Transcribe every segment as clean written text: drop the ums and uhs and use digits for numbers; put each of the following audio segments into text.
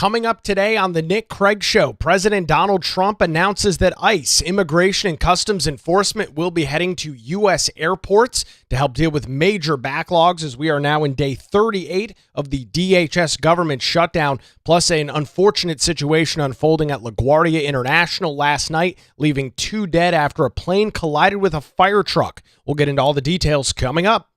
Coming up today on the Nick Craig Show, President Donald Trump announces that ICE, Immigration and Customs Enforcement, will be heading to U.S. airports to help deal with major backlogs as we are now in day 38 of the DHS government shutdown, plus an unfortunate situation unfolding at LaGuardia International last night, leaving 2 dead after a plane collided with a fire truck. We'll get into all the details coming up.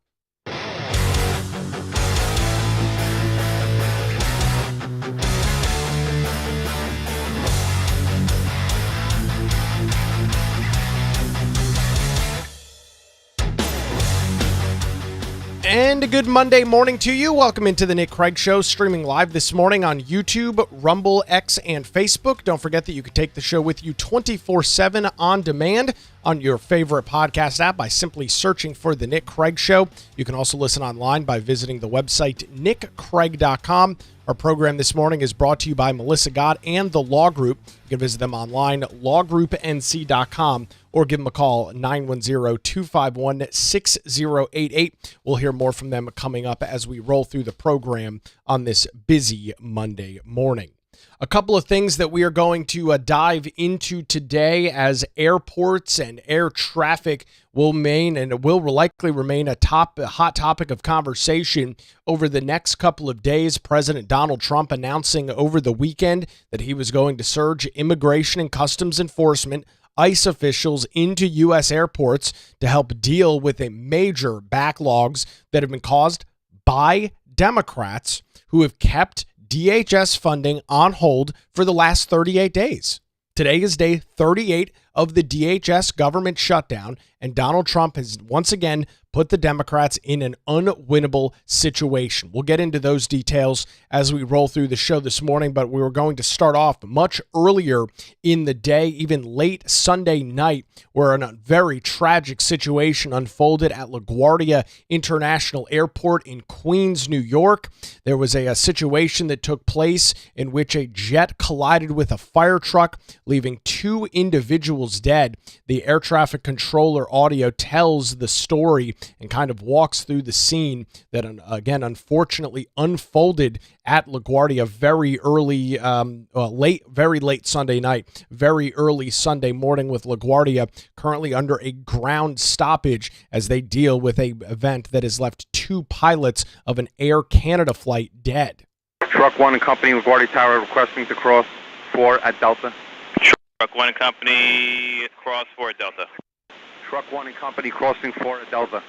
And a good Monday morning to you. Welcome into the Nick Craig Show, streaming live this morning on YouTube, Rumble, X, and Facebook. Don't forget that you can take the show with you 24/7 on demand on your favorite podcast app by simply searching for the Nick Craig Show. You can also listen online by visiting the website nickcraig.com. Our program this morning is brought to you by Melissa Gott and the Law Group. You can visit them online, lawgroupnc.com, or give them a call, 910-251-6088. We'll hear more from them coming up as we roll through the program on this busy Monday morning. A couple of things that we are going to dive into today, as airports and air traffic will likely remain a hot topic of conversation over the next couple of days. President Donald Trump announcing over the weekend that he was going to surge Immigration and Customs Enforcement, ICE officials, into U.S. airports to help deal with a major backlogs that have been caused by Democrats who have kept DHS funding on hold for the last 38 days. Today is day 38 of the DHS government shutdown, and Donald Trump has once again put the Democrats in an unwinnable situation. We'll get into those details as we roll through the show this morning, but we were going to start off much earlier in the day, even late Sunday night, where a very tragic situation unfolded at LaGuardia International Airport in Queens, New York. There was a situation that took place in which a jet collided with a fire truck, leaving 2 individuals dead. The air traffic controller audio tells the story and kind of walks through the scene that, again, unfortunately unfolded at LaGuardia very early, very late Sunday night, very early Sunday morning, with LaGuardia currently under a ground stoppage as they deal with an event that has left 2 pilots of an Air Canada flight dead. Truck 1 and Company, LaGuardia Tower, requesting to cross 4 at Delta. Truck 1 and Company, cross 4 at Delta. Truck 1 and Company, crossing 4 at Delta.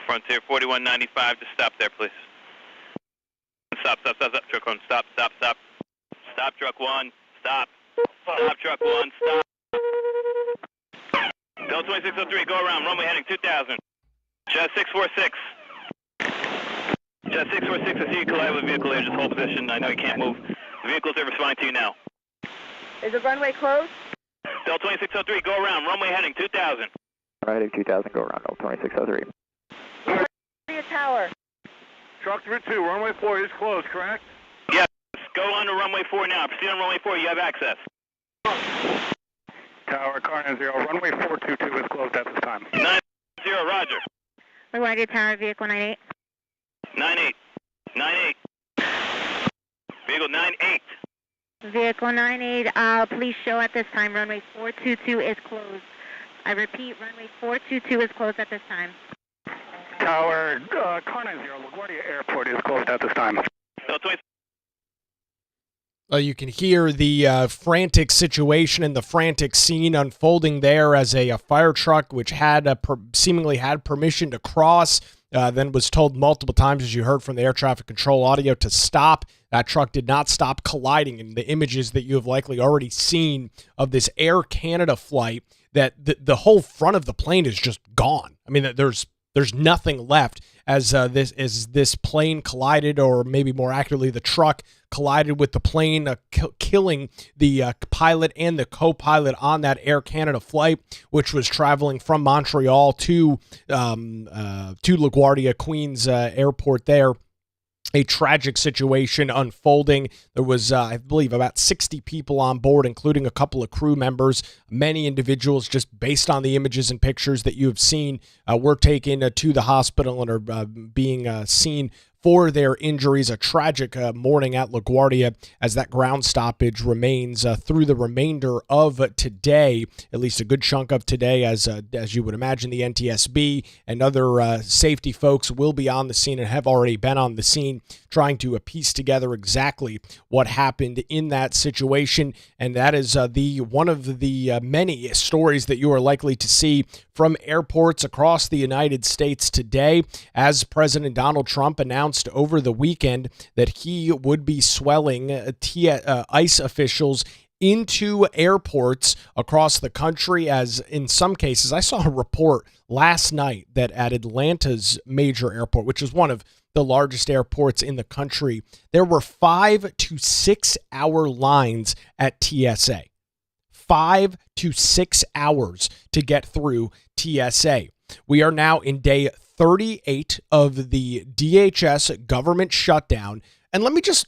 Frontier 4195, just stop there, please. Stop, Truck 1, stop. Stop, Truck 1, stop. Stop, Truck 1, stop. Delta 2603, go around, runway heading 2000. Jet 646. Jet 646, I see you collide with a vehicle there, just hold position. I know you can't move. The vehicles are responding to you now. Is the runway closed? Delta 2603, go around, runway heading 2000. Heading 2000, go around, Delta 2603. Tower. Truck 2, runway 4 is closed, correct? Yes, go on to runway 4 now. Proceed on runway 4, you have access. Tower, car 90, runway 422 is closed at this time. 90, roger. LaGuardia Tower, vehicle 98. 98. Vehicle 98. Vehicle 98, please show at this time. Runway 422 is closed. I repeat, runway 422 is closed at this time. Tower, car 90, LaGuardia Airport is closed at this time. You can hear the frantic situation and the frantic scene unfolding there as a fire truck, which had seemingly had permission to cross, then was told multiple times, as you heard from the air traffic control audio, to stop. That truck did not stop colliding. And the images that you have likely already seen of this Air Canada flight, that the whole front of the plane is just gone. I mean, there's nothing left as this plane collided, or maybe more accurately, the truck collided with the plane, killing the pilot and the co-pilot on that Air Canada flight, which was traveling from Montreal to LaGuardia, Queens airport there. A tragic situation unfolding. There was, I believe, about 60 people on board, including a couple of crew members. Many individuals, just based on the images and pictures that you have seen, were taken to the hospital and are being seen for their injuries. A tragic morning at LaGuardia as that ground stoppage remains through the remainder of today, at least a good chunk of today, as you would imagine. The NTSB and other safety folks will be on the scene and have already been on the scene trying to piece together exactly what happened in that situation. And that is one of the many stories that you are likely to see from airports across the United States today, as President Donald Trump announced over the weekend that he would be swelling ICE officials into airports across the country. As in some cases, I saw a report last night that at Atlanta's major airport, which is one of the largest airports in the country, there were 5 to 6 hour lines at TSA. 5 to 6 hours to get through TSA. We are now in day 38 of the DHS government shutdown. And let me just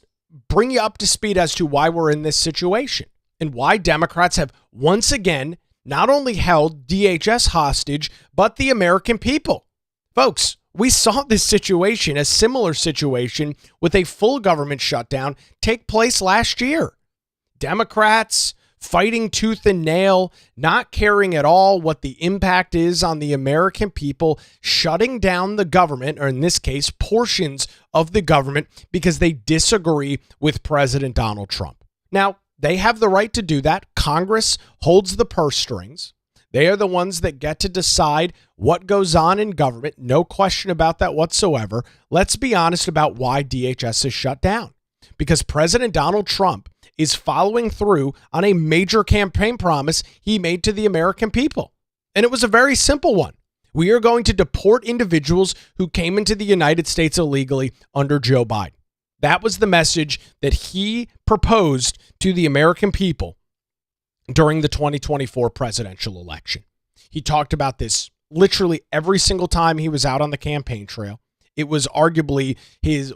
bring you up to speed as to why we're in this situation and why Democrats have once again not only held DHS hostage, but the American people. Folks, we saw this situation, a similar situation with a full government shutdown, take place last year. Democrats fighting tooth and nail, not caring at all what the impact is on the American people, shutting down the government, or in this case, portions of the government, because they disagree with President Donald Trump. Now, they have the right to do that. Congress holds the purse strings. They are the ones that get to decide what goes on in government. No question about that whatsoever. Let's be honest about why DHS is shut down. Because President Donald Trump is following through on a major campaign promise he made to the American people. And it was a very simple one. We are going to deport individuals who came into the United States illegally under Joe Biden. That was the message that he proposed to the American people during the 2024 presidential election. He talked about this literally every single time he was out on the campaign trail. It was arguably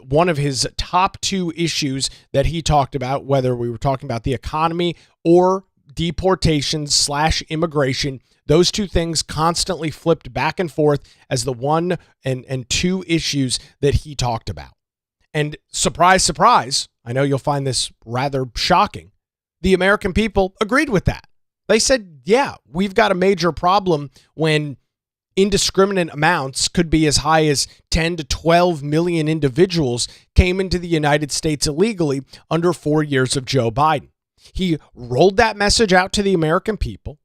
one of his top 2 issues that he talked about, whether we were talking about the economy or deportations / immigration. Those 2 things constantly flipped back and forth as the 1 and 2 issues that he talked about. And surprise, surprise, I know you'll find this rather shocking, the American people agreed with that. They said, yeah, we've got a major problem when indiscriminate amounts, could be as high as 10 to 12 million individuals, came into the United States illegally under 4 years of Joe Biden. He rolled that message out to the American people.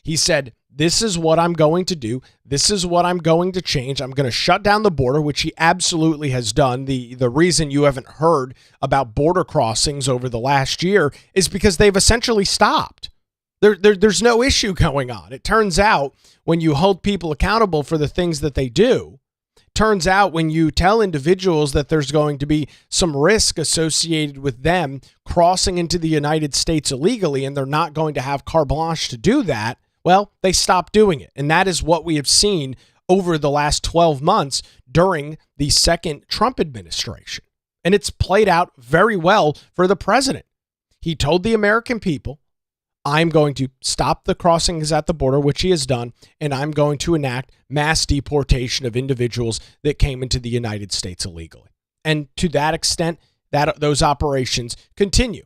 He said, this is what I'm going to do. This is what I'm going to change. I'm going to shut down the border, which he absolutely has done. The reason you haven't heard about border crossings over the last year is because they've essentially stopped. There's no issue going on. It turns out when you hold people accountable for the things that they do, turns out when you tell individuals that there's going to be some risk associated with them crossing into the United States illegally and they're not going to have carte blanche to do that, well, they stop doing it. And that is what we have seen over the last 12 months during the second Trump administration. And it's played out very well for the president. He told the American people, I'm going to stop the crossings at the border, which he has done, and I'm going to enact mass deportation of individuals that came into the United States illegally. And to that extent, those operations continue.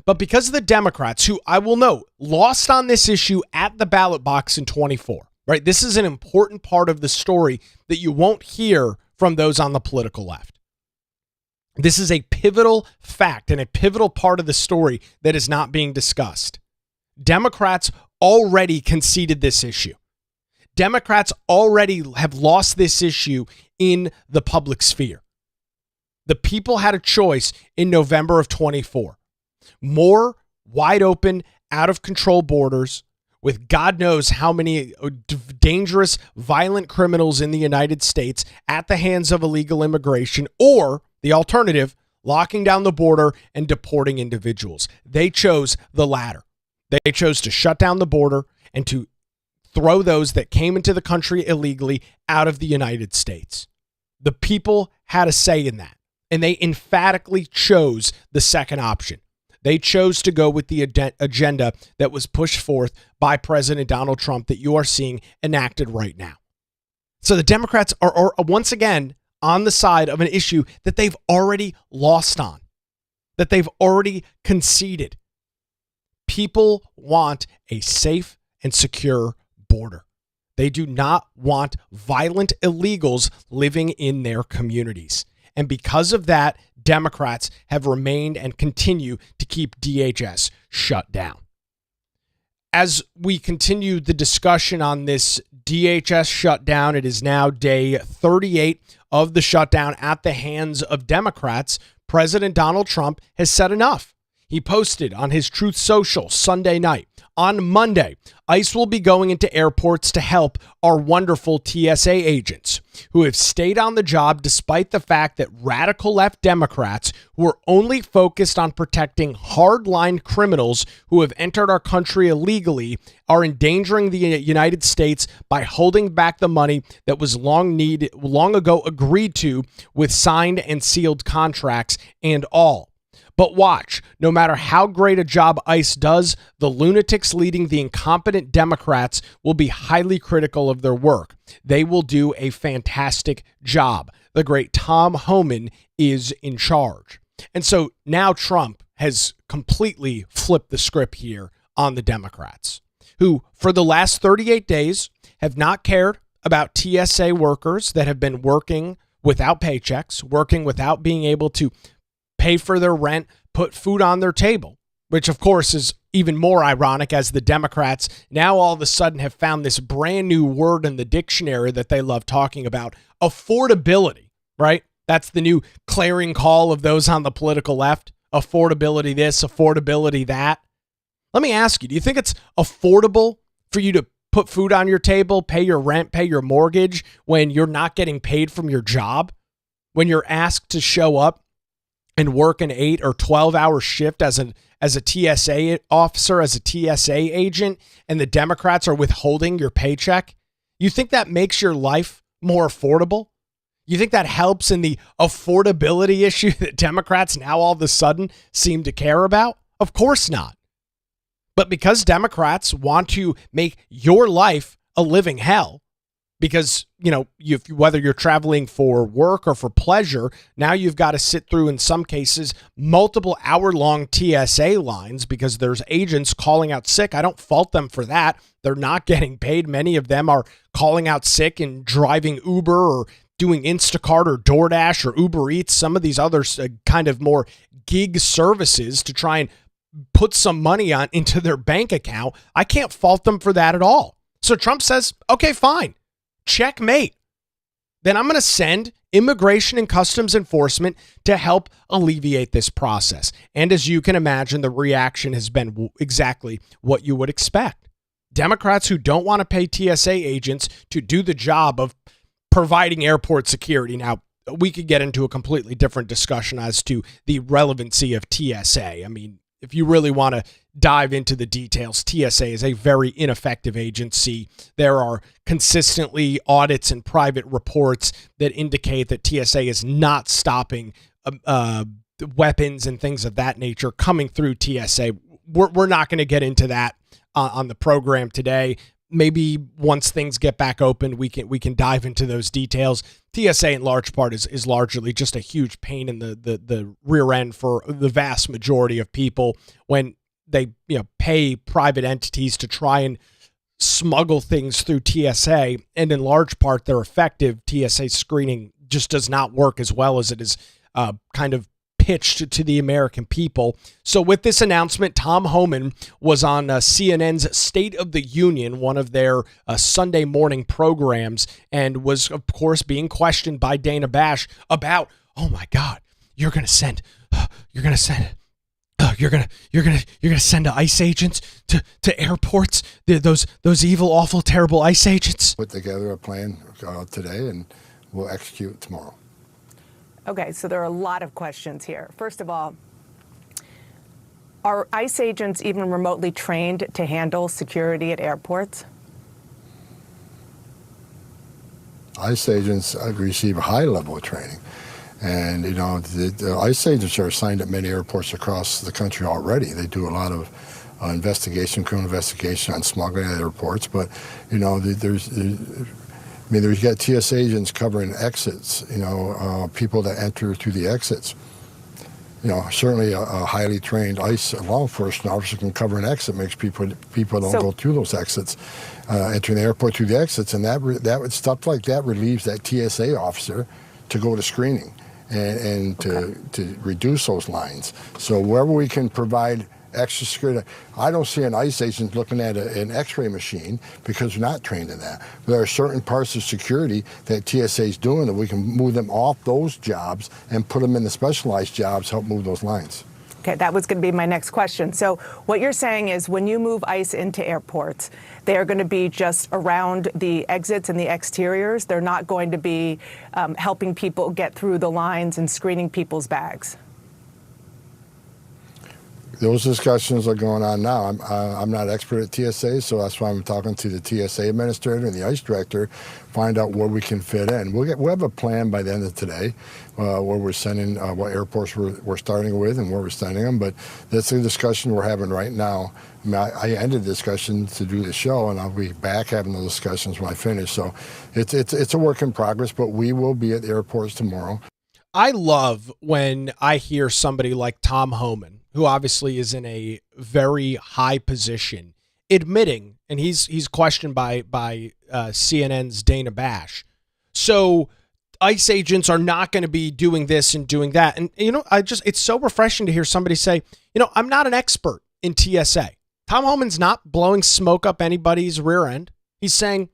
But because of the Democrats, who I will note, lost on this issue at the ballot box in 24, right? This is an important part of the story that you won't hear from those on the political left. This is a pivotal fact and a pivotal part of the story that is not being discussed. Democrats already conceded this issue. Democrats already have lost this issue in the public sphere. The people had a choice in November of 24. More wide open, out of control borders with God knows how many dangerous, violent criminals in the United States at the hands of illegal immigration, or the alternative, locking down the border and deporting individuals. They chose the latter. They chose to shut down the border and to throw those that came into the country illegally out of the United States. The people had a say in that, and they emphatically chose the second option. They chose to go with the agenda that was pushed forth by President Donald Trump that you are seeing enacted right now. So the Democrats are once again on the side of an issue that they've already lost on, that they've already conceded. People want a safe and secure border. They do not want violent illegals living in their communities. And because of that, Democrats have remained and continue to keep DHS shut down. As we continue the discussion on this DHS shutdown, it is now day 38 of the shutdown at the hands of Democrats. President Donald Trump has said enough. He posted on his Truth Social Sunday night. On Monday, ICE will be going into airports to help our wonderful TSA agents who have stayed on the job despite the fact that radical left Democrats who are only focused on protecting hardline criminals who have entered our country illegally are endangering the United States by holding back the money that was long ago agreed to with signed and sealed contracts and all. But watch, no matter how great a job ICE does, the lunatics leading the incompetent Democrats will be highly critical of their work. They will do a fantastic job. The great Tom Homan is in charge. And so now Trump has completely flipped the script here on the Democrats, who for the last 38 days have not cared about TSA workers that have been working without paychecks, working without being able to pay for their rent, put food on their table, which of course is even more ironic as the Democrats now all of a sudden have found this brand new word in the dictionary that they love talking about, affordability, right? That's the new clarion call of those on the political left. Affordability this, affordability that. Let me ask you, do you think it's affordable for you to put food on your table, pay your rent, pay your mortgage when you're not getting paid from your job? When you're asked to show up and work an 8 or 12-hour shift as a TSA officer, as a TSA agent, and the Democrats are withholding your paycheck? You think that makes your life more affordable? You think that helps in the affordability issue that Democrats now all of a sudden seem to care about? Of course not. But because Democrats want to make your life a living hell, because, whether you're traveling for work or for pleasure, now you've got to sit through, in some cases, multiple hour-long TSA lines because there's agents calling out sick. I don't fault them for that. They're not getting paid. Many of them are calling out sick and driving Uber or doing Instacart or DoorDash or Uber Eats, some of these other kind of more gig services to try and put some money into their bank account. I can't fault them for that at all. So Trump says, okay, fine. Checkmate. Then I'm going to send Immigration and Customs Enforcement to help alleviate this process. And as you can imagine, the reaction has been exactly what you would expect. Democrats who don't want to pay TSA agents to do the job of providing airport security. Now, we could get into a completely different discussion as to the relevancy of TSA. I mean, if you really want to dive into the details, TSA is a very ineffective agency. There are consistently audits and private reports that indicate that TSA is not stopping weapons and things of that nature coming through TSA. We're not going to get into that on the program today. Maybe once things get back open, we can dive into those details. TSA in large part is largely just a huge pain in the rear end for the vast majority of people when they pay private entities to try and smuggle things through TSA, and in large part their effective TSA screening just does not work as well as it is kind of pitched to the American people. So with this announcement, Tom Homan was on CNN's State of the Union, one of their Sunday morning programs, and was of course being questioned by Dana Bash about, oh my God, you're gonna send ICE agents to airports, those evil, awful, terrible ICE agents. Put together a plan today, and we'll execute tomorrow. Okay, so there are a lot of questions here. First of all, are ICE agents even remotely trained to handle security at airports? ICE agents receive a high level of training. And, the ICE agents are assigned at many airports across the country already. They do a lot of criminal investigation on smuggling at airports. But, I mean, there's got TSA agents covering exits, people that enter through the exits. Certainly a highly trained ICE law enforcement officer can cover an exit, makes people don't go through those exits, entering the airport through the exits, and that stuff like that relieves that TSA officer to go to screening and to reduce those lines. So wherever we can provide extra security, I don't see an ICE agent looking at an X-ray machine because they're not trained in that. But there are certain parts of security that TSA is doing that we can move them off those jobs and put them in the specialized jobs, help move those lines. Okay, that was going to be my next question. So what you're saying is when you move ICE into airports, they are going to be just around the exits and the exteriors. They're not going to be helping people get through the lines and screening people's bags. Those discussions are going on now. I'm not expert at TSA, so that's why I'm talking to the TSA administrator and the ICE director, find out where we can fit in. We'll have a plan by the end of today where we're sending, what airports we're starting with and where we're sending them, but that's a discussion we're having right now. I ended the discussion to do the show, and I'll be back having those discussions when I finish. So it's a work in progress, but we will be at the airports tomorrow. I love when I hear somebody like Tom Homan, who obviously is in a very high position, admitting, and he's questioned by CNN's Dana Bash. So ICE agents are not going to be doing this and doing that. And, it's so refreshing to hear somebody say, I'm not an expert in TSA. Tom Homan's not blowing smoke up anybody's rear end. He's saying,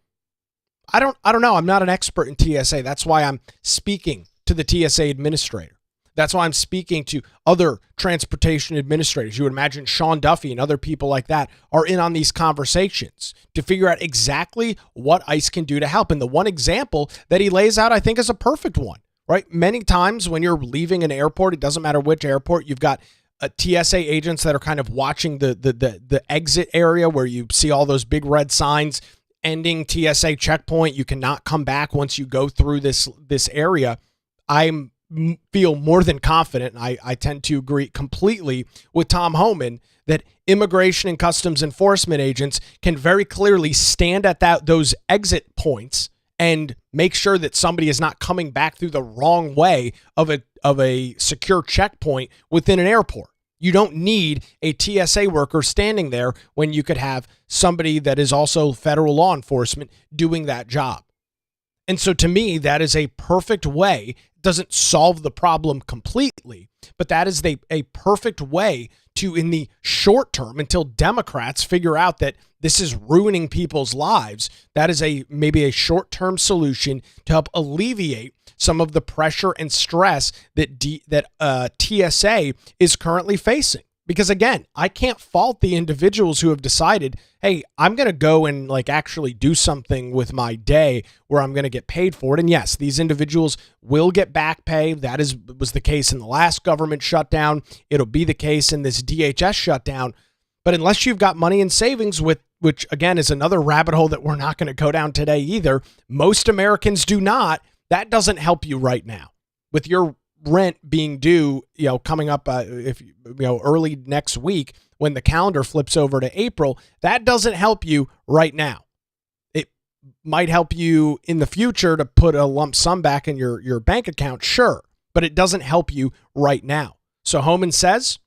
I don't know. I'm not an expert in TSA. That's why I'm speaking to the TSA administrator. That's why I'm speaking to other transportation administrators. You would imagine Sean Duffy and other people like that are in on these conversations to figure out exactly what ICE can do to help. And the one example that he lays out, I think, is a perfect one, right? Many times when you're leaving an airport, it doesn't matter which airport, you've got TSA agents that are kind of watching the exit area where you see all those big red signs ending TSA checkpoint. You cannot come back once you go through this area. I feel more than confident, and I tend to agree completely with Tom Homan, that immigration and customs enforcement agents can very clearly stand at those exit points and make sure that somebody is not coming back through the wrong way of a secure checkpoint within an airport. You don't need a TSA worker standing there when you could have somebody that is also federal law enforcement doing that job. And so to me, that is a perfect way. It doesn't solve the problem completely, but that is a perfect way to, in the short term, until Democrats figure out that this is ruining people's lives, that is maybe a short-term solution to help alleviate some of the pressure and stress that TSA is currently facing. Because again, I can't fault the individuals who have decided, hey, I'm going to go and actually do something with my day where I'm going to get paid for it. And yes, these individuals will get back pay. That was the case in the last government shutdown. It'll be the case in this DHS shutdown. But unless you've got money in savings, which again is another rabbit hole that we're not going to go down today either, most Americans do not. That doesn't help you right now. With your rent being due, coming up early next week when the calendar flips over to April, that doesn't help you right now. It might help you in the future to put a lump sum back in your bank account, sure, but it doesn't help you right now. So Homan says,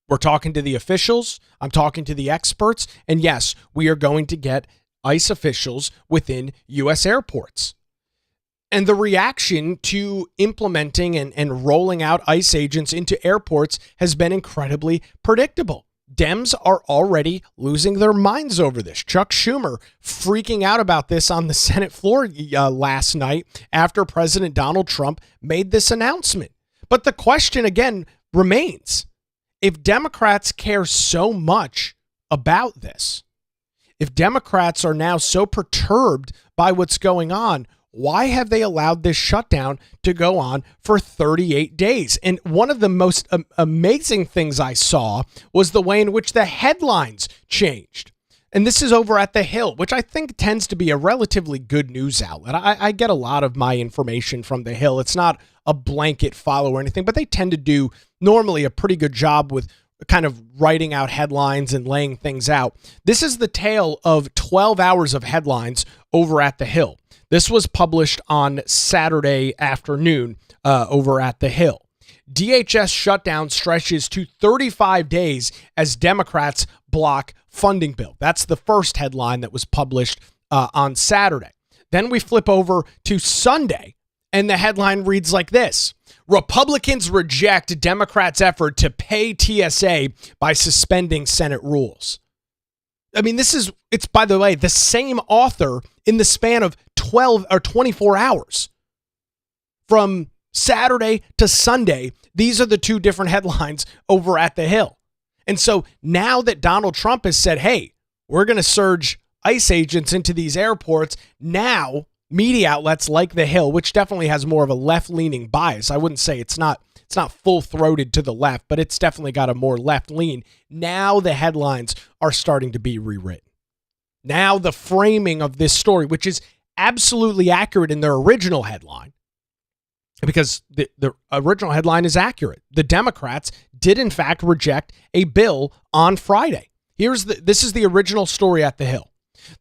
we're talking to the officials, I'm talking to the experts, and yes, we are going to get ICE officials within U.S. airports. And the reaction to implementing and rolling out ICE agents into airports has been incredibly predictable. Dems are already losing their minds over this. Chuck Schumer freaking out about this on the Senate floor last night after President Donald Trump made this announcement. But the question again remains, if Democrats care so much about this, if Democrats are now so perturbed by what's going on, why have they allowed this shutdown to go on for 38 days? And one of the most amazing things I saw was the way in which the headlines changed. And this is over at The Hill, which I think tends to be a relatively good news outlet. I get a lot of my information from The Hill. It's not a blanket follow or anything, but they tend to do normally a pretty good job with kind of writing out headlines and laying things out. This is the tale of 12 hours of headlines over at the Hill. This was published on Saturday afternoon over at the Hill. DHS shutdown stretches to 35 days as Democrats block funding bill. That's the first headline that was published on Saturday. Then we flip over to Sunday, and the headline reads like this: Republicans reject Democrats' effort to pay TSA by suspending Senate rules. I mean, it's by the way, the same author in the span of 12 or 24 hours. From Saturday to Sunday, these are the two different headlines over at the Hill. And so now that Donald Trump has said, hey, we're going to surge ICE agents into these airports, now media outlets like the Hill, which definitely has more of a left-leaning bias. I wouldn't say it's not full-throated to the left, but it's definitely got a more left lean. Now the headlines are starting to be rewritten. Now the framing of this story, which is absolutely accurate in their original headline, because the original headline is accurate. The Democrats did in fact reject a bill on Friday. This is the original story at the Hill.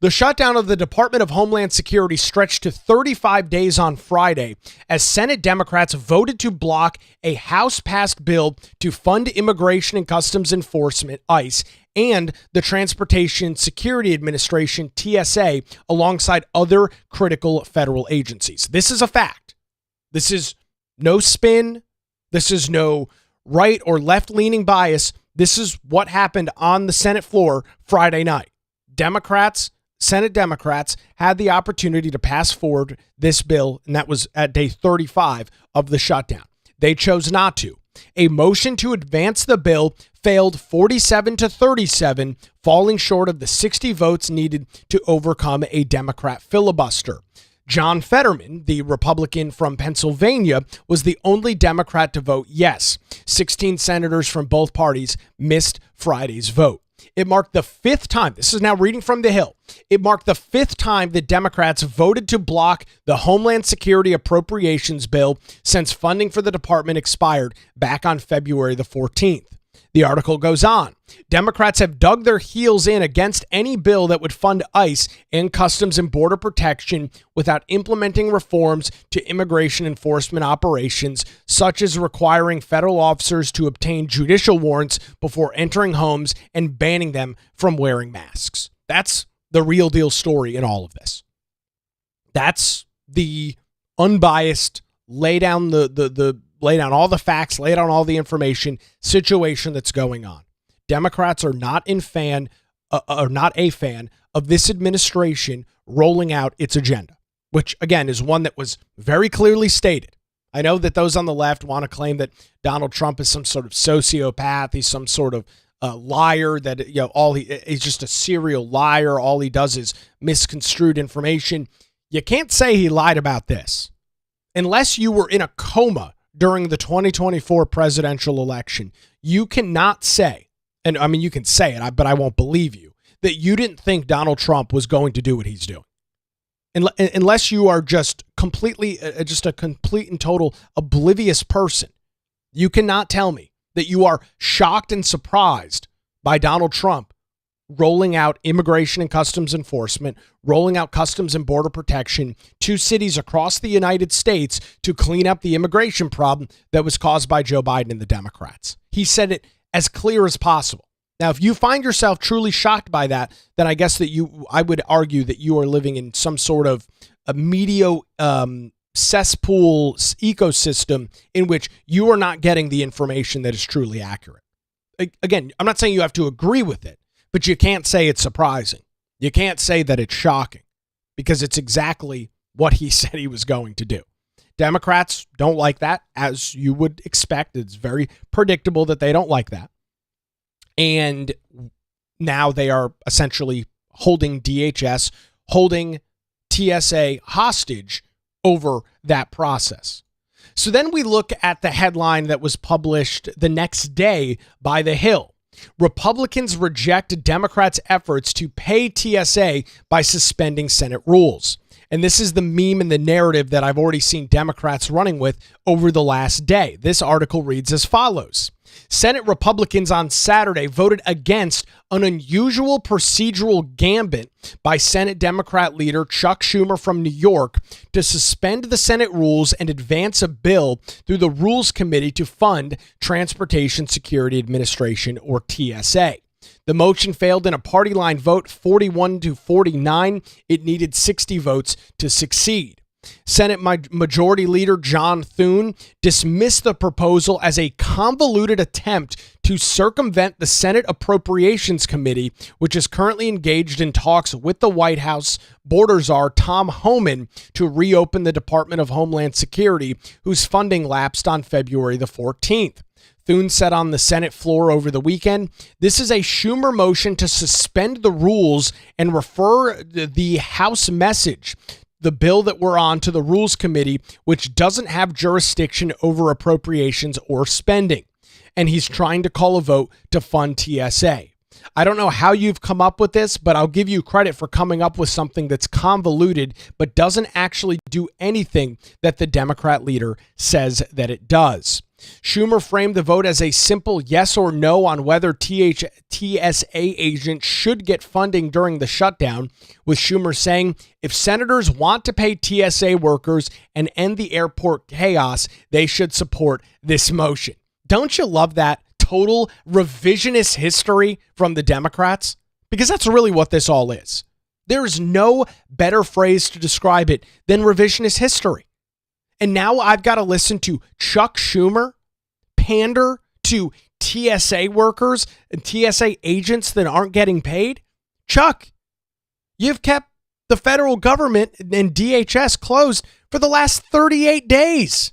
The shutdown of the Department of Homeland Security stretched to 35 days on Friday as Senate Democrats voted to block a House-passed bill to fund Immigration and Customs Enforcement, ICE, and the Transportation Security Administration, TSA, alongside other critical federal agencies. This is a fact. This is no spin. This is no right or left-leaning bias. This is what happened on the Senate floor Friday night. Senate Democrats had the opportunity to pass forward this bill, and that was at day 35 of the shutdown. They chose not to. A motion to advance the bill failed 47 to 37, falling short of the 60 votes needed to overcome a Democrat filibuster. John Fetterman, the Republican from Pennsylvania, was the only Democrat to vote yes. 16 senators from both parties missed Friday's vote. It marked the fifth time, this is now reading from the Hill, it marked the fifth time that Democrats voted to block the Homeland Security Appropriations Bill since funding for the department expired back on February the 14th. The article goes on. Democrats have dug their heels in against any bill that would fund ICE and Customs and Border Protection without implementing reforms to immigration enforcement operations, such as requiring federal officers to obtain judicial warrants before entering homes and banning them from wearing masks. That's the real deal story in all of this. That's the unbiased lay down all the facts, lay down all the information situation that's going on. Democrats are not a fan of this administration rolling out its agenda, which again is one that was very clearly stated. I know that those on the left want to claim that Donald Trump is some sort of sociopath. He's some sort of liar, that he's just a serial liar. All he does is misconstrued information. You can't say he lied about this unless you were in a coma during the 2024 presidential election. You cannot say, and I mean, you can say it, but I won't believe you, that you didn't think Donald Trump was going to do what he's doing. Unless you are just a complete and total oblivious person. You cannot tell me that you are shocked and surprised by Donald Trump rolling out Immigration and Customs Enforcement, rolling out Customs and Border Protection to cities across the United States to clean up the immigration problem that was caused by Joe Biden and the Democrats. He said it as clear as possible. Now, if you find yourself truly shocked by that, then I guess that I would argue that you are living in some sort of a media cesspool ecosystem in which you are not getting the information that is truly accurate. Again, I'm not saying you have to agree with it, but you can't say it's surprising. You can't say that it's shocking, because it's exactly what he said he was going to do. Democrats don't like that, as you would expect. It's very predictable that they don't like that. And now they are essentially holding DHS, holding TSA hostage over that process. So then we look at the headline that was published the next day by The Hill. Republicans reject Democrats' efforts to pay TSA by suspending Senate rules. And this is the meme and the narrative that I've already seen Democrats running with over the last day. This article reads as follows. Senate Republicans on Saturday voted against an unusual procedural gambit by Senate Democrat leader Chuck Schumer from New York to suspend the Senate rules and advance a bill through the Rules Committee to fund Transportation Security Administration, or TSA. The motion failed in a party line vote 41-49. It needed 60 votes to succeed. Senate Majority Leader John Thune dismissed the proposal as a convoluted attempt to circumvent the Senate Appropriations Committee, which is currently engaged in talks with the White House border czar Tom Homan to reopen the Department of Homeland Security, whose funding lapsed on February the 14th. Thune said on the Senate floor over the weekend, "This is a Schumer motion to suspend the rules and refer the House message, the bill that we're on, to the Rules Committee, which doesn't have jurisdiction over appropriations or spending." And he's trying to call a vote to fund TSA. I don't know how you've come up with this, but I'll give you credit for coming up with something that's convoluted but doesn't actually do anything that the Democrat leader says that it does. Schumer framed the vote as a simple yes or no on whether TSA agents should get funding during the shutdown, with Schumer saying if senators want to pay TSA workers and end the airport chaos, they should support this motion. Don't you love that total revisionist history from the Democrats? Because that's really what this all is. There is no better phrase to describe it than revisionist history. And now I've got to listen to Chuck Schumer pander to TSA workers and TSA agents that aren't getting paid. Chuck, you've kept the federal government and DHS closed for the last 38 days.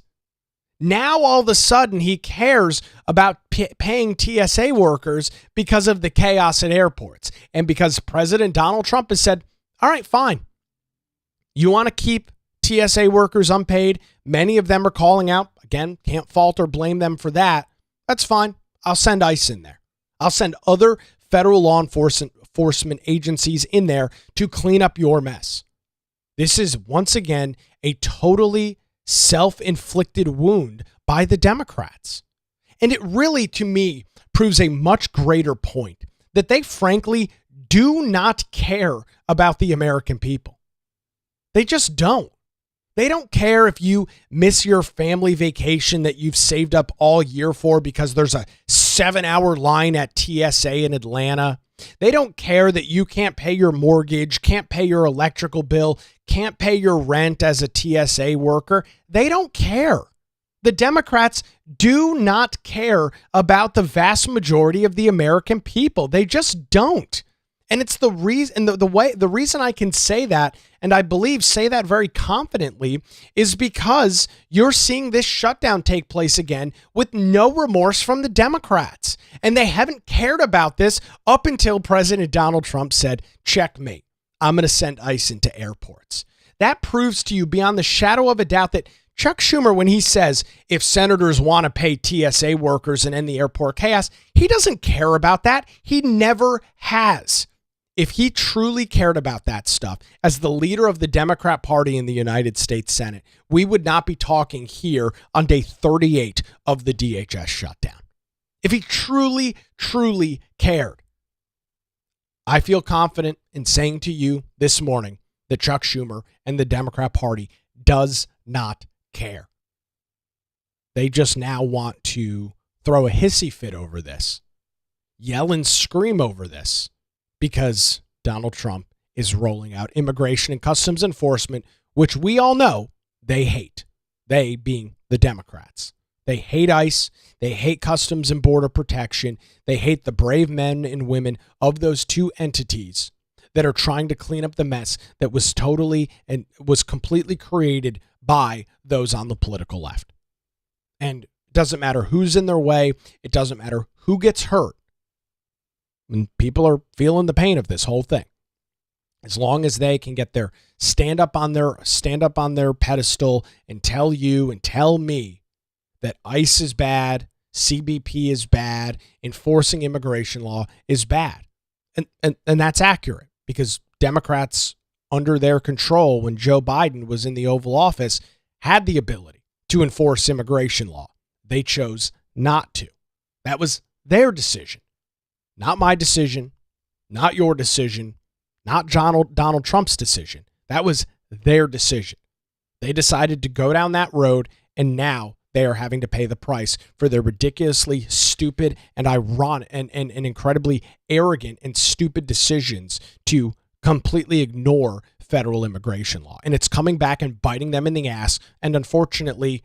Now all of a sudden he cares about paying TSA workers because of the chaos at airports and because President Donald Trump has said, all right, fine. You want to keep TSA workers unpaid? Many of them are calling out. Again, can't fault or blame them for that. That's fine. I'll send ICE in there. I'll send other federal law enforcement agencies in there to clean up your mess. This is, once again, a totally self-inflicted wound by the Democrats. And it really, to me, proves a much greater point that they frankly do not care about the American people. They just don't. They don't care if you miss your family vacation that you've saved up all year for because there's a 7-hour line at TSA in Atlanta. They don't care that you can't pay your mortgage, can't pay your electrical bill, can't pay your rent as a TSA worker. They don't care. The Democrats do not care about the vast majority of the American people. They just don't. And it's the reason, the reason I can say that, and I believe say that very confidently, is because you're seeing this shutdown take place again with no remorse from the Democrats. And they haven't cared about this up until President Donald Trump said, checkmate, I'm going to send ICE into airports. That proves to you beyond the shadow of a doubt that Chuck Schumer, when he says if senators want to pay TSA workers and end the airport chaos, he doesn't care about that. He never has. If he truly cared about that stuff as the leader of the Democrat Party in the United States Senate, we would not be talking here on day 38 of the DHS shutdown. If he truly, truly cared, I feel confident in saying to you this morning that Chuck Schumer and the Democrat Party does not care. They just now want to throw a hissy fit over this, yell and scream over this, because Donald Trump is rolling out immigration and customs enforcement, which we all know they hate. They being the Democrats. They hate ICE. They hate Customs and Border Protection. They hate the brave men and women of those two entities that are trying to clean up the mess that was totally and was completely created by those on the political left. And it doesn't matter who's in their way. It doesn't matter who gets hurt. And people are feeling the pain of this whole thing. As long as they can get their stand up on their pedestal and tell you and tell me that ICE is bad, CBP is bad, enforcing immigration law is bad. And that's accurate because Democrats under their control when Joe Biden was in the Oval Office had the ability to enforce immigration law. They chose not to. That was their decision, not my decision, not your decision, not Donald Trump's decision. That was their decision. They decided to go down that road, and now they are having to pay the price for their ridiculously stupid and ironic and incredibly arrogant and stupid decisions to completely ignore federal immigration law. And it's coming back and biting them in the ass. And unfortunately,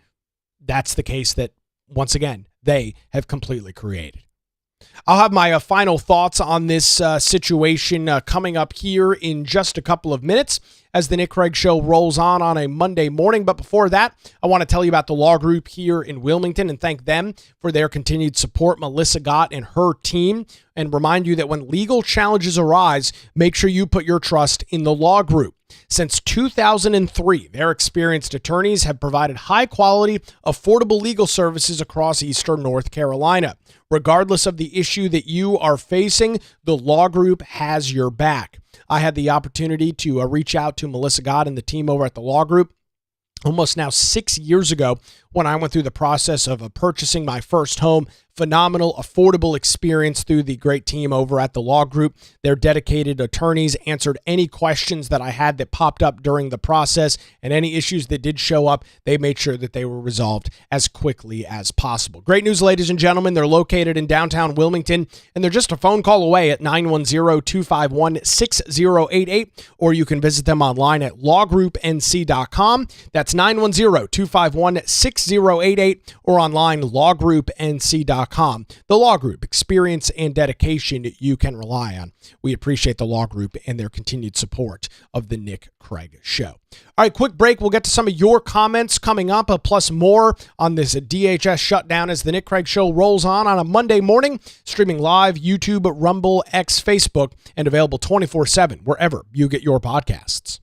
that's the case that, once again, they have completely created. I'll have my final thoughts on this situation coming up here in just a couple of minutes as the Nick Craig Show rolls on a Monday morning. But before that, I want to tell you about the law group here in Wilmington and thank them for their continued support, Melissa Gott and her team, and remind you that when legal challenges arise, make sure you put your trust in the law group. Since 2003, their experienced attorneys have provided high-quality, affordable legal services across eastern North Carolina. Regardless of the issue that you are facing, the law group has your back. I had the opportunity to reach out to Melissa Gott and the team over at the law group almost now 6 years ago when I went through the process of purchasing my first home. Phenomenal, affordable experience through the great team over at the law group. Their dedicated attorneys answered any questions that I had that popped up during the process, and any issues that did show up, they made sure that they were resolved as quickly as possible. Great news, ladies and gentlemen. They're located in downtown Wilmington, and they're just a phone call away at 910-251-6088, or you can visit them online at lawgroupnc.com. That's 910-251-6088, or online lawgroupnc.com. The Law Group, experience and dedication you can rely on. We appreciate the Law Group and their continued support of the Nick Craig Show. All right, quick break. We'll get to some of your comments coming up, plus more on this DHS shutdown as the Nick Craig Show rolls on a Monday morning, streaming live, YouTube, Rumble, X, Facebook, and available 24/7 wherever you get your podcasts.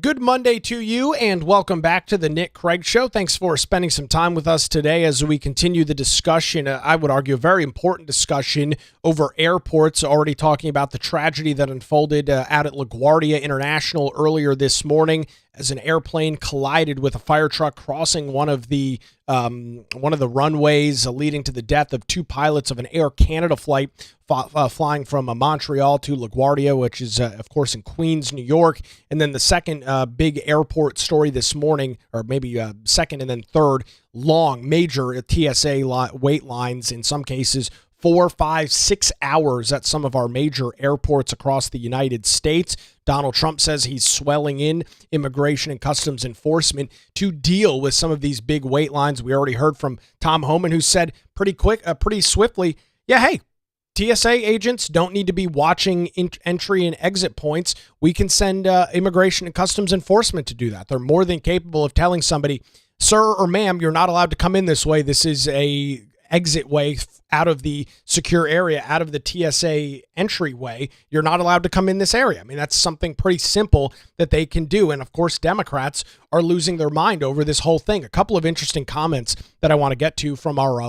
Good Monday to you, and welcome back to the Nick Craig Show. Thanks for spending some time with us today as we continue the discussion. I would argue a very important discussion over airports, already talking about the tragedy that unfolded out at LaGuardia International earlier this morning as an airplane collided with a fire truck crossing one of the runways, leading to the death of two pilots of an Air Canada flight flying from Montreal to LaGuardia, which is, of course, in Queens, New York. And then the second big airport story this morning, or maybe second and then third, long, major TSA wait lines, in some cases 4, 5, 6 hours at some of our major airports across the United States. Donald Trump says he's swelling in Immigration and Customs Enforcement to deal with some of these big wait lines. We already heard from Tom Homan, who said pretty swiftly, yeah, hey, TSA agents don't need to be watching entry and exit points. We can send Immigration and Customs Enforcement to do that. They're more than capable of telling somebody, sir or ma'am, you're not allowed to come in this way. This is a exit way out of the secure area, out of the TSA entryway. You're not allowed to come in this area. I mean, that's something pretty simple that they can do. And of course, Democrats are losing their mind over this whole thing. A couple of interesting comments that I want to get to from our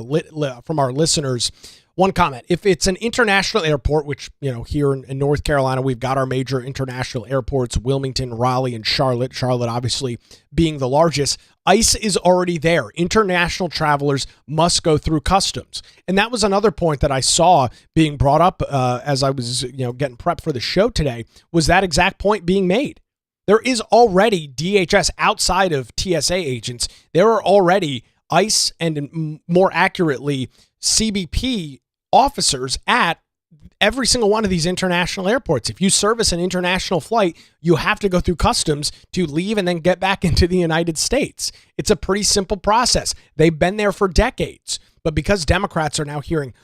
listeners. One comment: if it's an international airport, which, here in North Carolina, we've got our major international airports, Wilmington, Raleigh, and Charlotte obviously being the largest, ICE is already there. International travelers must go through customs. And that was another point that I saw being brought up as I was, getting prepped for the show today, was that exact point being made. There is already DHS outside of TSA agents. There are already ICE and, more accurately, CBP officers at every single one of these international airports. If you service an international flight, you have to go through customs to leave and then get back into the United States. It's a pretty simple process. They've been there for decades. But because Democrats are now hearing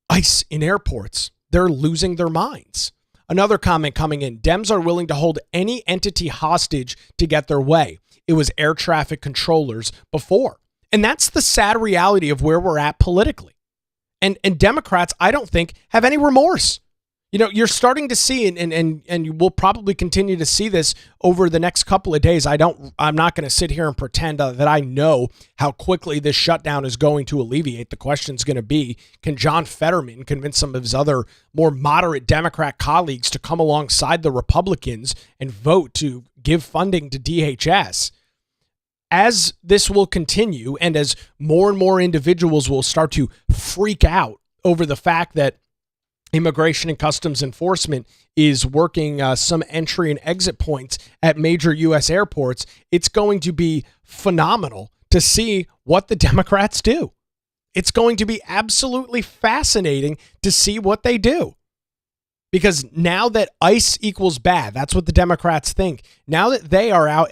ICE in airports, they're losing their minds. Another comment coming in: Dems are willing to hold any entity hostage to get their way. It was air traffic controllers before. And that's the sad reality of where we're at politically. And Democrats, I don't think, have any remorse. You're starting to see, and you will probably continue to see this over the next couple of days. I'm not going to sit here and pretend that I know how quickly this shutdown is going to alleviate. The question's going to be, can John Fetterman convince some of his other more moderate Democrat colleagues to come alongside the Republicans and vote to give funding to DHS? As this will continue, and as more and more individuals will start to freak out over the fact that Immigration and Customs Enforcement is working some entry and exit points at major U.S. airports, it's going to be phenomenal to see what the Democrats do. It's going to be absolutely fascinating to see what they do. Because now that ICE equals bad, that's what the Democrats think. Now that they are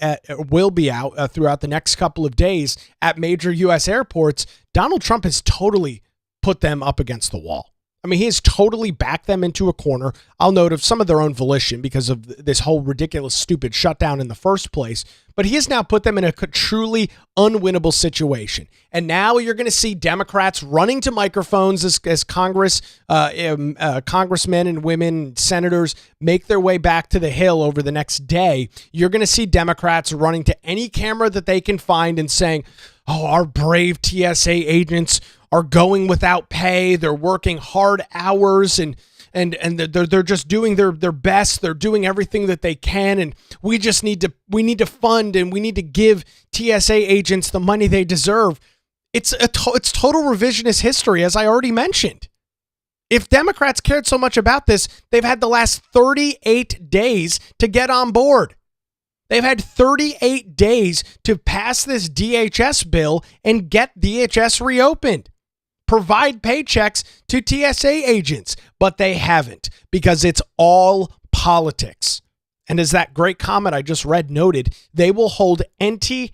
will be out throughout the next couple of days at major U.S. airports, Donald Trump has totally put them up against the wall. I mean, he has totally backed them into a corner. I'll note of some of their own volition because of this whole ridiculous, stupid shutdown in the first place. But he has now put them in a truly unwinnable situation. And now you're going to see Democrats running to microphones as congressmen and women, senators make their way back to the Hill over the next day. You're going to see Democrats running to any camera that they can find and saying, oh, our brave TSA agents are going without pay. They're working hard hours and they're just doing their best. They're doing everything that they can, and we need to fund and we need to give TSA agents the money they deserve. It's total revisionist history, as I already mentioned. If Democrats cared so much about this, they've had the last 38 days to get on board. They've had 38 days to pass this DHS bill and get DHS reopened. Provide paychecks to TSA agents, but they haven't, because it's all politics. And as that great comment I just read noted, they will hold any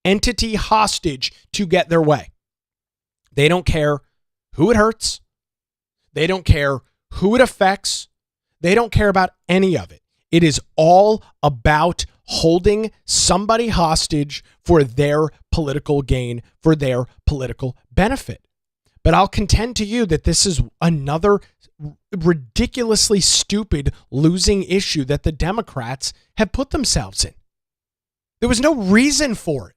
entity hostage to get their way. They don't care who it hurts. They don't care who it affects. They don't care about any of it. It is all about holding somebody hostage for their political gain, for their political benefit. But I'll contend to you that this is another ridiculously stupid losing issue that the Democrats have put themselves in. There was no reason for it.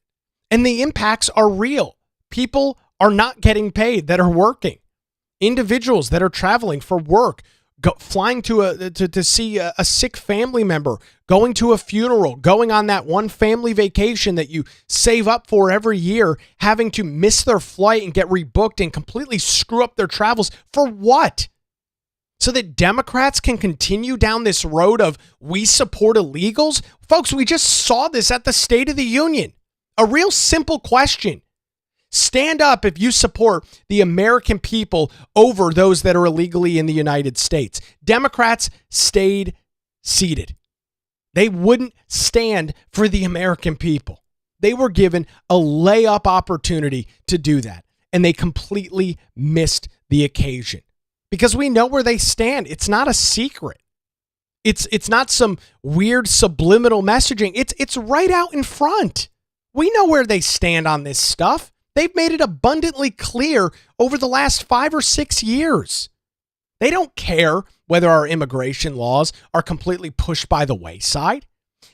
And the impacts are real. People are not getting paid that are working. Individuals that are traveling for work, flying to see a sick family member, going to a funeral, going on that one family vacation that you save up for every year, having to miss their flight and get rebooked and completely screw up their travels. For what? So that Democrats can continue down this road of we support illegals? Folks, we just saw this at the State of the Union. A real simple question. Stand up if you support the American people over those that are illegally in the United States. Democrats stayed seated. They wouldn't stand for the American people. They were given a layup opportunity to do that, and they completely missed the occasion. Because we know where they stand. It's not a secret. It's not some weird subliminal messaging. It's right out in front. We know where they stand on this stuff. They've made it abundantly clear over the last 5 or 6 years. They don't care whether our immigration laws are completely pushed by the wayside.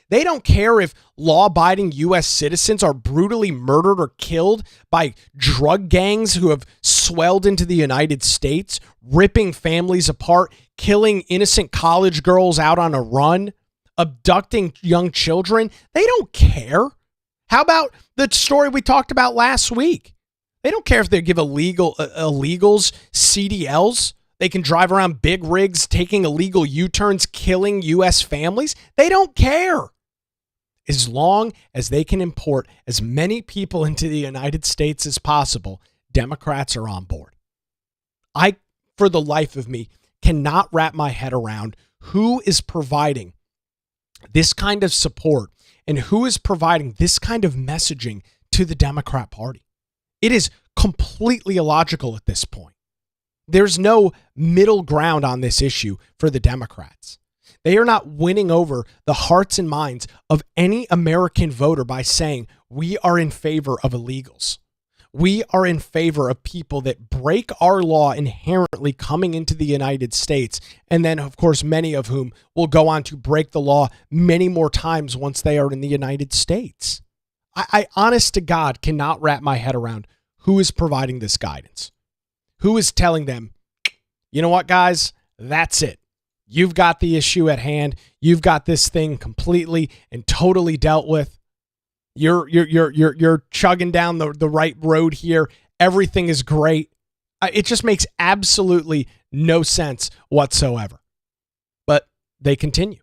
They don't care if law-abiding U.S. citizens are brutally murdered or killed by drug gangs who have swelled into the United States, ripping families apart, killing innocent college girls out on a run, abducting young children. They don't care. How about the story we talked about last week? They don't care if they give illegals CDLs. They can drive around big rigs, taking illegal U-turns, killing U.S. families. They don't care. As long as they can import as many people into the United States as possible, Democrats are on board. I, for the life of me, cannot wrap my head around who is providing this kind of support and who is providing this kind of messaging to the Democrat Party. It is completely illogical at this point. There's no middle ground on this issue for the Democrats. They are not winning over the hearts and minds of any American voter by saying we are in favor of illegals. We are in favor of people that break our law inherently coming into the United States, and then, of course, many of whom will go on to break the law many more times once they are in the United States. I honest to God, cannot wrap my head around who is providing this guidance. Who is telling them, you know what, guys, that's it. You've got the issue at hand. You've got this thing completely and totally dealt with. You're chugging down the right road here. Everything is great. It just makes absolutely no sense whatsoever. But they continue.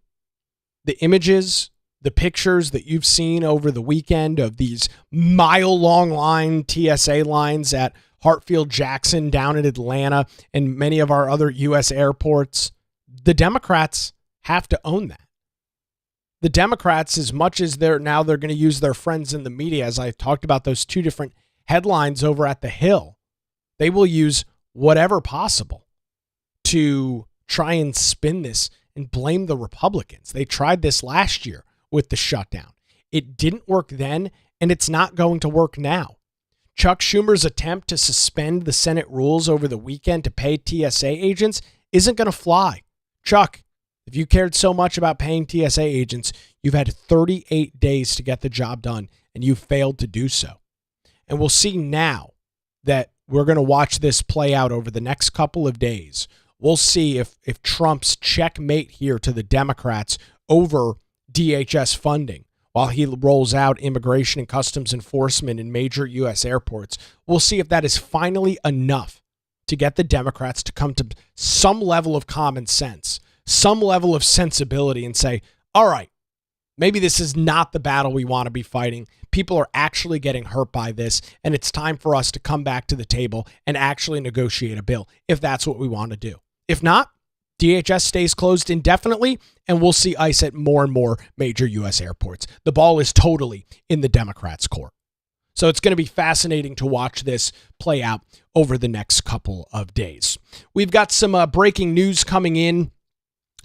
The images, the pictures that you've seen over the weekend of these mile-long TSA lines at Hartsfield-Jackson down in Atlanta and many of our other U.S. airports, the Democrats have to own that. The Democrats, as much as they're going to use their friends in the media, as I talked about those two different headlines over at the Hill, they will use whatever possible to try and spin this and blame the Republicans. They tried this last year with the shutdown. It didn't work then, and it's not going to work now. Chuck Schumer's attempt to suspend the Senate rules over the weekend to pay TSA agents isn't going to fly. Chuck, if you cared so much about paying TSA agents, you've had 38 days to get the job done, and you failed to do so. And we'll see now that we're going to watch this play out over the next couple of days. We'll see if Trump's checkmate here to the Democrats over DHS funding while he rolls out immigration and customs enforcement in major U.S. airports. We'll see if that is finally enough to get the Democrats to come to some level of common sense, some level of sensibility, and say, all right, maybe this is not the battle we want to be fighting. People are actually getting hurt by this, and it's time for us to come back to the table and actually negotiate a bill if that's what we want to do. If not, DHS stays closed indefinitely, and we'll see ICE at more and more major U.S. airports. The ball is totally in the Democrats' court. So it's going to be fascinating to watch this play out over the next couple of days. We've got some breaking news coming in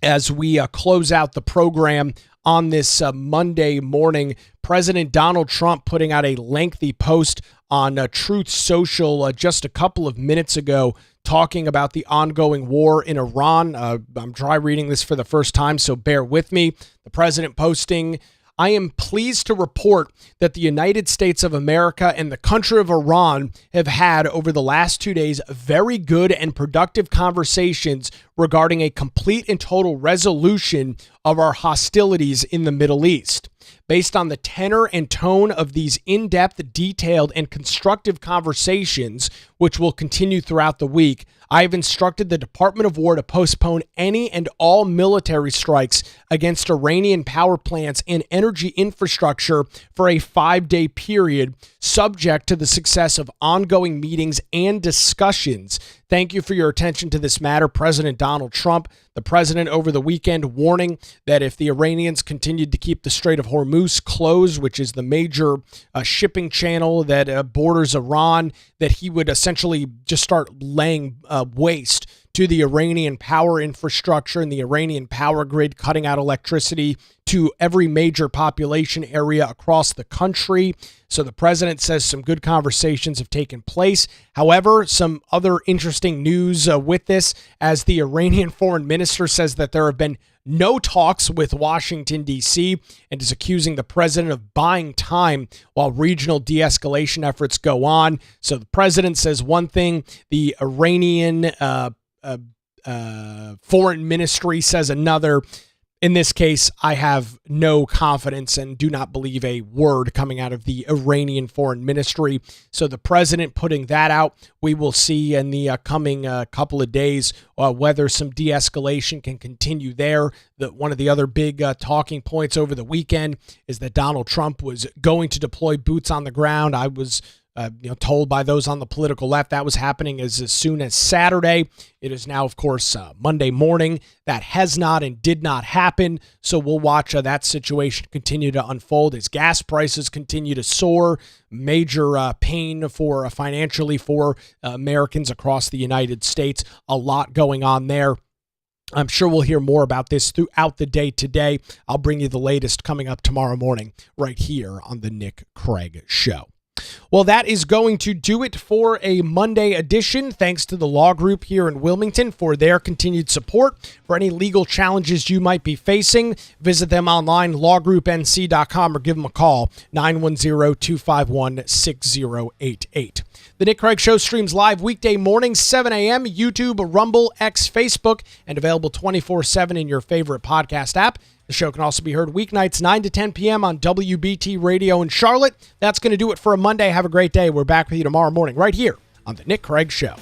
as we close out the program on this Monday morning. President Donald Trump putting out a lengthy post on Truth Social just a couple of minutes ago, talking about the ongoing war in Iran. I'm dry reading this for the first time, so bear with me. The president posting, I am pleased to report that the United States of America and the country of Iran have had over the last 2 days very good and productive conversations regarding a complete and total resolution of our hostilities in the Middle East. Based on the tenor and tone of these in-depth, detailed, and constructive conversations, which will continue throughout the week, I have instructed the Department of War to postpone any and all military strikes against Iranian power plants and energy infrastructure for a 5-day period, subject to the success of ongoing meetings and discussions. Thank you for your attention to this matter, President Donald Trump. The president over the weekend warning that if the Iranians continued to keep the Strait of Hormuz closed, which is the major shipping channel that borders Iran, that he would essentially just start laying waste to the Iranian power infrastructure and the Iranian power grid, cutting out electricity to every major population area across the country. So the president says some good conversations have taken place. However, some other interesting news with this, as the Iranian foreign minister says that there have been no talks with Washington, D.C., and is accusing the president of buying time while regional de-escalation efforts go on. So the president says one thing, the Iranian foreign ministry says another. In this case, I have no confidence and do not believe a word coming out of the Iranian foreign ministry. So the president putting that out, we will see in the coming couple of days whether some de-escalation can continue there. One of the other big talking points over the weekend is that Donald Trump was going to deploy boots on the ground. I was told by those on the political left that was happening as soon as Saturday. It is now, of course, Monday morning. That has not and did not happen. So we'll watch that situation continue to unfold as gas prices continue to soar. Major pain for financially for Americans across the United States. A lot going on there. I'm sure we'll hear more about this throughout the day today. I'll bring you the latest coming up tomorrow morning right here on the Nick Craig Show. Well, that is going to do it for a Monday edition. Thanks to the law group here in Wilmington for their continued support. For any legal challenges you might be facing, visit them online, lawgroupnc.com, or give them a call, 910-251-6088. The Nick Craig Show streams live weekday mornings, 7 a.m., YouTube, Rumble, X, Facebook, and available 24/7 in your favorite podcast app. The show can also be heard weeknights 9 to 10 p.m. on WBT Radio in Charlotte. That's going to do it for a Monday. Have a great day. We're back with you tomorrow morning right here on The Nick Craig Show.